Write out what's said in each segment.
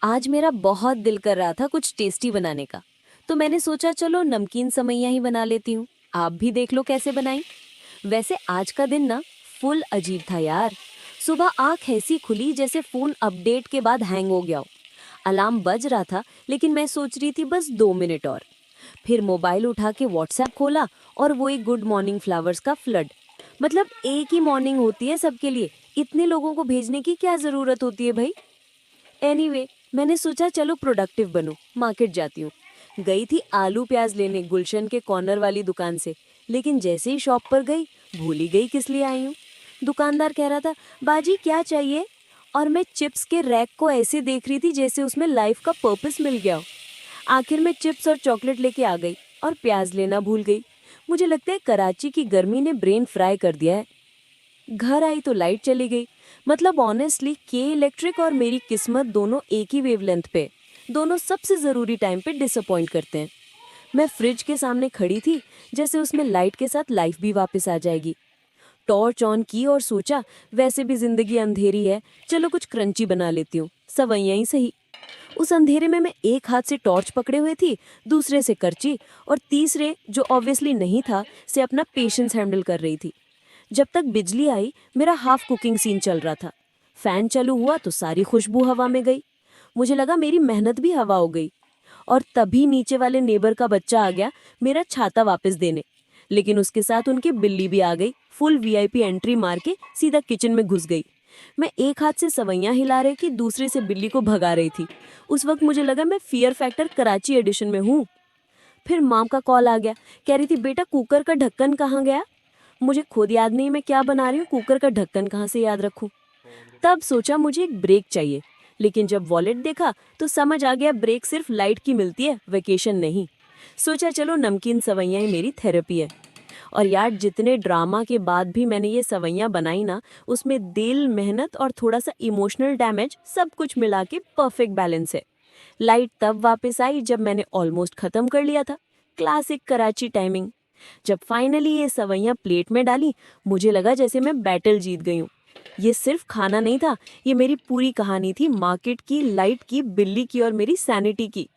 आज मेरा बहुत दिल कर रहा था कुछ टेस्टी बनाने का। तो मैंने सोचा चलो नमकीन सेवइयां ही बना लेती हूँ। आप भी देख लो कैसे बनाई। वैसे आज का दिन ना फुल अजीब था यार। सुबह आंख ऐसी खुली जैसे फोन अपडेट के बाद हैंग हो गया हो। अलार्म बज रहा था लेकिन मैं सोच रही थी बस 2 मिनट और। फिर मोबाइल उठा के व्हाट्सएप खोला और वो एक गुड मॉर्निंग फ्लावर्स का फ्लड। मतलब एक ही मॉर्निंग होती है सबके लिए, इतने लोगों को भेजने की क्या जरूरत होती है भाई। एनीवे, मैंने सोचा चलो प्रोडक्टिव बनूं, मार्केट जाती हूँ। गई थी आलू प्याज लेने गुलशन के कॉर्नर वाली दुकान से। लेकिन जैसे ही शॉप पर गई, भूल ही गई किस लिए आई हूँ। दुकानदार कह रहा था, बाजी क्या चाहिए? और मैं चिप्स के रैक को ऐसे देख रही थी जैसे उसमें लाइफ का पर्पस मिल गया हो। आखिर में चिप्स और चॉकलेट लेके आ गई और प्याज लेना भूल गई। मुझे लगता है कराची की गर्मी ने ब्रेन फ्राई कर दिया है। घर आई तो लाइट चली गई। मतलब ऑनेस्टली के इलेक्ट्रिक और मेरी किस्मत दोनों एक ही वेवलेंथ पे। दोनों सबसे ज़रूरी टाइम पे डिसअपॉइंट करते हैं। मैं फ्रिज के सामने खड़ी थी, जैसे उसमें लाइट के साथ लाइफ भी वापस आ जाएगी। टॉर्च ऑन की और सोचा वैसे भी जिंदगी अंधेरी है, चलो कुछ क्रंची बना लेती हूँ, सवैयां ही सही। उस अंधेरे में मैं एक हाथ से टॉर्च पकड़े हुए थी, दूसरे से करची, और तीसरे जो ऑब्वियसली नहीं था से अपना पेशेंस हैंडल कर रही थी। जब तक बिजली आई, मेरा हाफ कुकिंग सीन चल रहा था। फैन चालू हुआ तो सारी खुशबू हवा में गई। मुझे लगा मेरी मेहनत भी हवा हो गई। और तभी नीचे वाले नेबर का बच्चा आ गया मेरा छाता वापस देने। लेकिन उसके साथ उनकी बिल्ली भी आ गई, फुल वीआईपी एंट्री मार के सीधा किचन में घुस गई। मैं एक हाथ से सवैयां हिला रही थी, दूसरे से बिल्ली को भगा रही थी। उस वक्त मुझे लगा मैं फियर फैक्टर कराची एडिशन में हूँ। फिर माम का कॉल आ गया। कह रही थी, बेटा कुकर का ढक्कन कहाँ गया? मुझे खुद याद नहीं मैं क्या बना रही हूँ, कुकर का ढक्कन कहाँ से याद रखूँ। तब सोचा मुझे एक ब्रेक चाहिए। लेकिन जब वॉलेट देखा तो समझ आ गया ब्रेक सिर्फ लाइट की मिलती है, वेकेशन नहीं। सोचा चलो नमकीन सवैयाँ ही मेरी थेरेपी है। और यार जितने ड्रामा के बाद भी मैंने ये सवैयाँ बनाई ना, उसमें दिल, मेहनत और थोड़ा सा इमोशनल डैमेज सब कुछ मिला के परफेक्ट बैलेंस है। लाइट तब वापस आई जब मैंने ऑलमोस्ट खत्म कर लिया था। Classic Karachi timing. जब फाइनली ये सवैयां प्लेट में डाली, मुझे लगा जैसे मैं बैटल जीत गई हूँ। ये सिर्फ खाना नहीं था, ये मेरी पूरी कहानी थी, मार्केट की, लाइट की, बिल्ली की और मेरी सैनिटी की।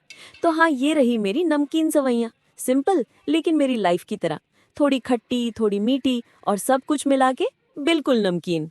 तो हाँ, ये रही मेरी नमकीन सवैयां। सिंपल लेकिन मेरी लाइफ की तरह। थोड़ी खट्टी, थोड़ी मीठी और सब कुछ मिला के बिल्कुल नमकीन।